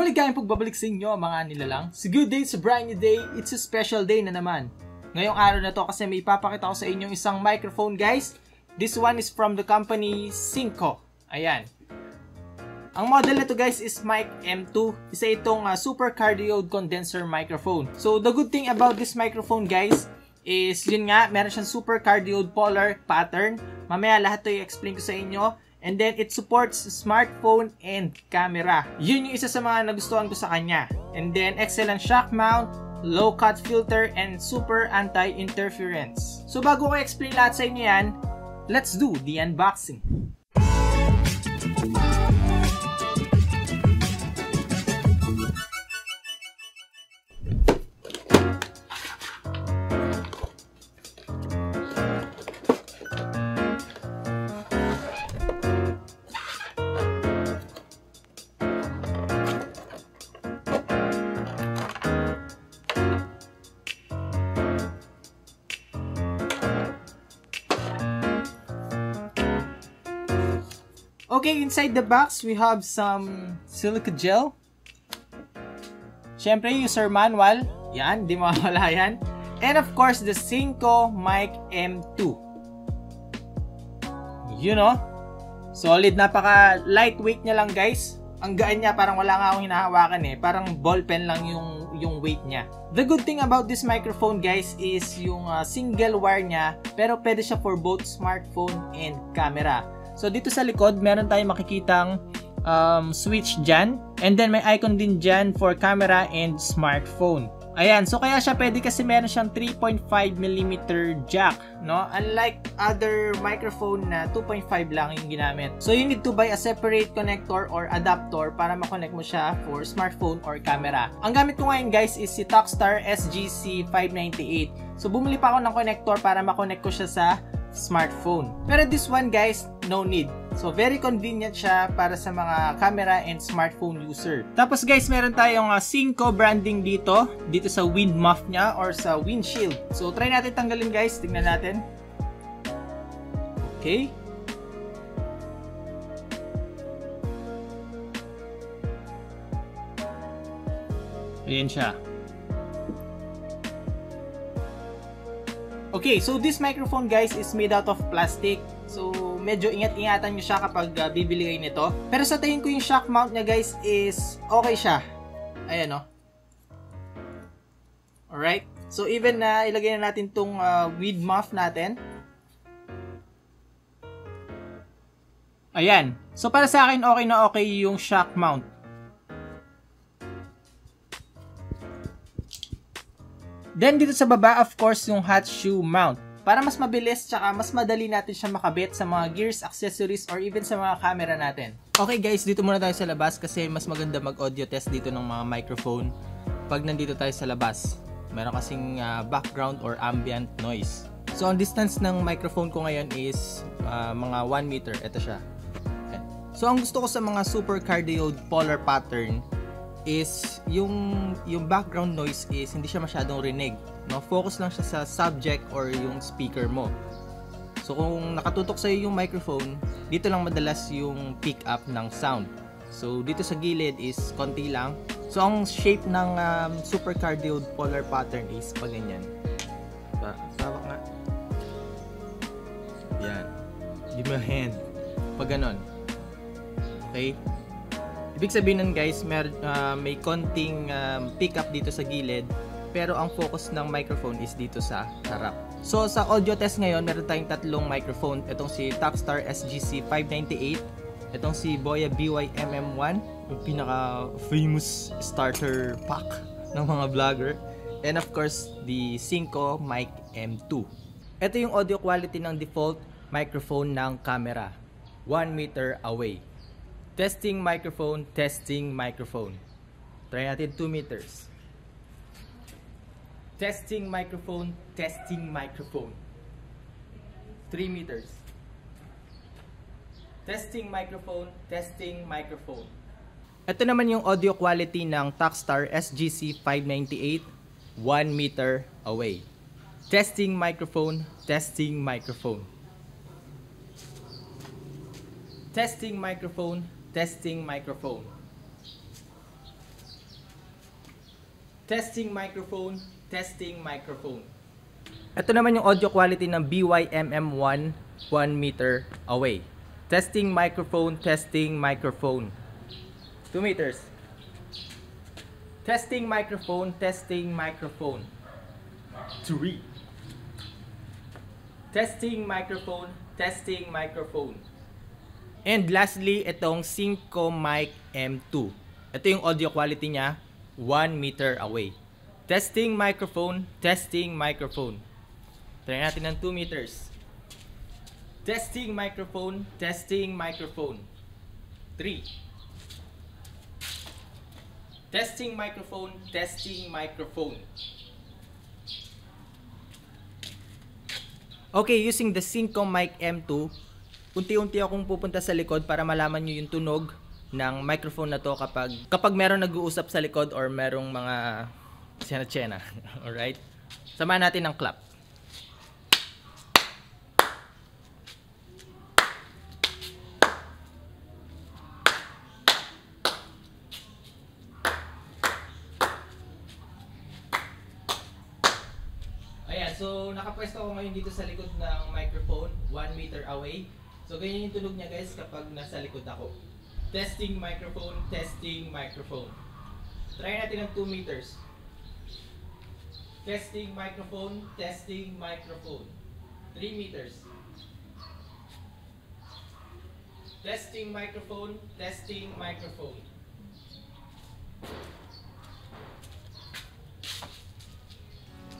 Maligayang pagbabalik sa inyo mga nilalang. It's a good day, it's a brand new day, it's a special day na naman. Ngayong araw na to kasi may ipapakita ko sa inyo isang microphone guys. This one is from the company Synco. Ayan. Ang model na to guys is Mic M2. Isa itong super cardioid condenser microphone. So the good thing about this microphone guys is yun nga, meron siyang super cardioid polar pattern. Mamaya lahat to i-explain ko sa inyo. And then it supports smartphone and camera. Yun yung isa sa mga nagustuhan ko sa kanya. And then excellent shock mount, low cut filter, and super anti-interference. So bago ko i-explain lahat sa inyo yan, let's do the unboxing. Okay, inside the box, we have some silica gel. Siyempre, user manual. Yan, di mawala yan. And of course, the Synco Mic M2. You know, solid, napaka lightweight niya lang guys. Ang gaan niya, parang wala nga akong hinahawakan eh. Parang ballpen lang yung weight niya. The good thing about this microphone guys is yung single wire niya, pero pwede siya for both smartphone and camera. So dito sa likod, meron tayong makikitang switch dyan. And then may icon din dyan for camera and smartphone. Ayan, so kaya siya pwede kasi meron siyang 3.5mm jack, no? Unlike other microphone na 2.5 lang yung ginamit. So you need to buy a separate connector or adapter para makonect mo siya for smartphone or camera. Ang gamit ko ngayon guys is si Talkstar SGC 598. So bumili pa ako ng connector para makonect ko siya sa smartphone. Pero this one guys, no need. So very convenient siya para sa mga camera and smartphone user. Tapos guys, meron tayong Synco branding dito sa wind muff niya or sa windshield. So try natin tanggalin guys, tingnan natin. Okay. Ayan siya. Okay, so this microphone guys is made out of plastic. So medyo ingat-ingatan nyo siya kapag bibili kayo nito. Pero sa tingin ko yung shock mount niya guys is okay siya. Ayan o. Alright. So even na ilagay na natin tong wind muff natin. Ayan. So para sa akin okay na okay yung shock mount. Then dito sa baba, of course, yung hot shoe mount. Para mas mabilis, tsaka mas madali natin siya makabit sa mga gears, accessories, or even sa mga camera natin. Okay guys, dito muna tayo sa labas kasi mas maganda mag-audio test dito ng mga microphone pag nandito tayo sa labas. Meron kasing background or ambient noise. So ang distance ng microphone ko ngayon is mga 1 meter. Ito siya. Okay. So ang gusto ko sa mga super cardioid polar pattern is yung background noise is hindi siya masyadong rinig, no? Focus lang siya sa subject or yung speaker mo. So kung nakatutok sa iyo yung microphone, dito lang madalas yung pick up ng sound. So dito sa gilid is konti lang. So ang shape ng super cardioid polar pattern is pag ganyan. Tawag nga. Yan. Give me a hand. Pag ganon. Okay? Ibig sabihin nun guys, may konting pick up dito sa gilid, pero ang focus ng microphone is dito sa harap. So sa audio test ngayon, meron tayong tatlong microphone. Itong si Talkstar SGC 598, itong si Boya BY-MM1, yung pinaka famous starter pack ng mga vlogger, and of course the Synco Mic M2. Ito yung audio quality ng default microphone ng camera, 1 meter away. Testing microphone, testing microphone. Try natin 2 meters. Testing microphone, testing microphone. 3 meters. Testing microphone, testing microphone. Ito naman yung audio quality ng Talkstar SGC 598, 1 meter away. Testing microphone, testing microphone. Testing microphone, testing microphone. Testing microphone, testing microphone. Ito naman yung audio quality ng BYMM1 1 meter away. Testing microphone, testing microphone. 2 meters. Testing microphone, testing microphone. 3. Testing microphone, testing microphone. And lastly, itong Synco Mic M2. Ito yung audio quality niya, 1 meter away. Testing microphone, testing microphone. Try natin ng 2 meters. Testing microphone, testing microphone. 3. Testing microphone, testing microphone. Okay, using the Synco Mic M2, unti-unti akong pupunta sa likod para malaman nyo yung tunog ng microphone na to kapag meron nag-uusap sa likod or merong mga tsena-tsena. Alright? Samahan natin ng clap. Ayan, so nakapwesto ako ngayon dito sa likod ng microphone, 1 meter away. So ganyan yung tunog niya guys kapag nasa likod ako. Testing microphone, testing microphone. Try natin ng 2 meters. Testing microphone, testing microphone. 3 meters. Testing microphone, testing microphone.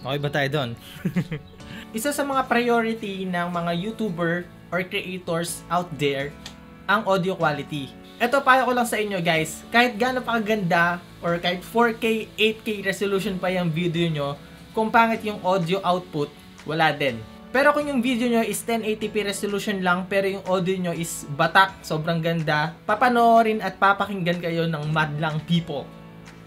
Okay ba tayo doon? Isa sa mga priority ng mga YouTuber or creators out there ang audio quality. Ito payo ko lang sa inyo guys, kahit gaano pa kaganda or kahit 4K, 8K resolution pa yung video nyo, kung pangit yung audio output, wala din. Pero kung yung video nyo is 1080p resolution lang pero yung audio nyo is batak, sobrang ganda, papanoorin at papakinggan kayo ng madlang people.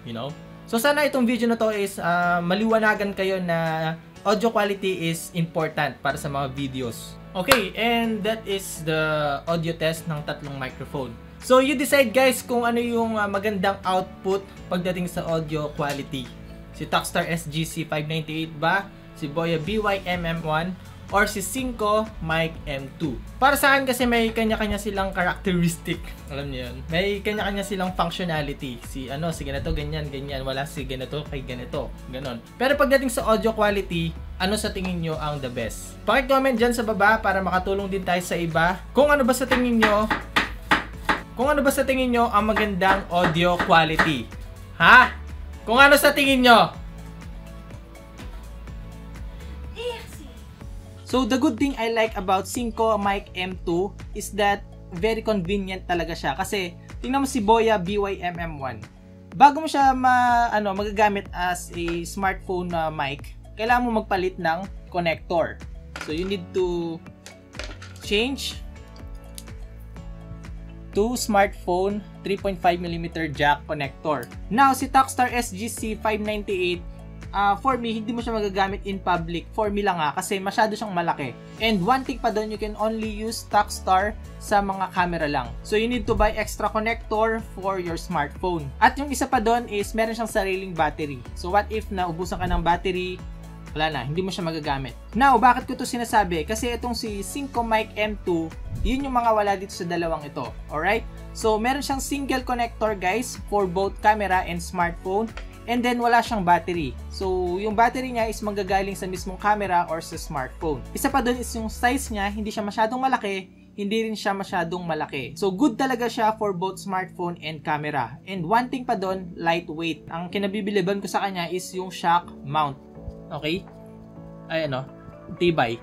You know? So sana itong video na to is maliwanagan kayo na audio quality is important para sa mga videos. Okay, and that is the audio test ng tatlong microphone. So you decide guys kung ano yung magandang output pagdating sa audio quality. Si Talkstar SGC 598 ba? Si Boya BYMM1? Or si Synco Mic M2? Para sa akin kasi may kanya-kanya silang characteristic. Alam niyo yun? May kanya-kanya silang functionality. Si ganito, ganyan, ganyan. Wala si ganito, kay ganito. Ganon. Pero pagdating sa audio quality, ano sa tingin nyo ang the best? Paki-comment dyan sa baba para makatulong din tayo sa iba. Kung ano ba sa tingin nyo ang magandang audio quality? Ha? Kung ano sa tingin nyo? So the good thing I like about Synco Mic M2 is that very convenient talaga siya. Kasi tingnan mo si Boya BYMM1. Bago mo siya magagamit as a smartphone mic, kailangan mo magpalit ng connector. So you need to change to smartphone 3.5mm jack connector. Now si Talkstar SGC 598, for me, hindi mo siya magagamit in public. For me lang kasi masyado siyang malaki. And one thing pa doon, you can only use Talkstar sa mga camera lang. So you need to buy extra connector for your smartphone. At yung isa pa doon is meron siyang sariling battery. So what if naubusan ka ng battery, wala na, hindi mo siya magagamit. Now, bakit ko to sinasabi? Kasi itong si Synco Mic M2, yun yung mga wala dito sa dalawang ito. Alright? So meron siyang single connector guys for both camera and smartphone. And then wala siyang battery. So yung battery niya is manggagaling sa mismong camera or sa smartphone. Isa pa doon is yung size niya, hindi siya masyadong malaki, hindi rin siya masyadong malaki. So good talaga siya for both smartphone and camera. And one thing pa doon, lightweight. Ang kinabibiliban ko sa kanya is yung shock mount. Okay? Ay tibay.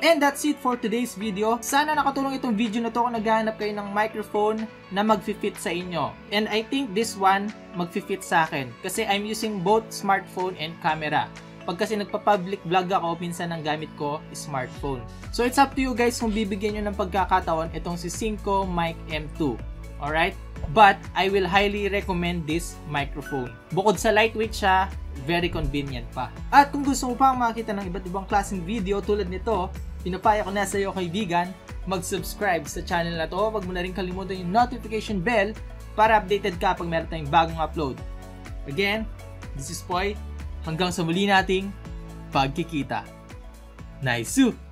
And that's it for today's video. Sana nakatulong itong video na to kung naghahanap kayo ng microphone na mag-fit sa inyo. And I think this one mag-fit sa akin kasi I'm using both smartphone and camera. Pag kasi nagpa-public vlog ako, minsan ang gamit ko is smartphone. So it's up to you guys kung bibigyan nyo ng pagkakataon itong si Synco Mic M2. Alright? But I will highly recommend this microphone. Bukod sa lightweight siya, very convenient pa. At kung gusto mo pa makita ng iba't ibang klaseng video tulad nito, pinapaya ko na sa iyo kaibigan, mag-subscribe sa channel na to. Huwag mo na rin kalimutan yung notification bell para updated ka pag meron tayong bagong upload. Again, this is Poy. Hanggang sa muli nating pagkikita. Nice!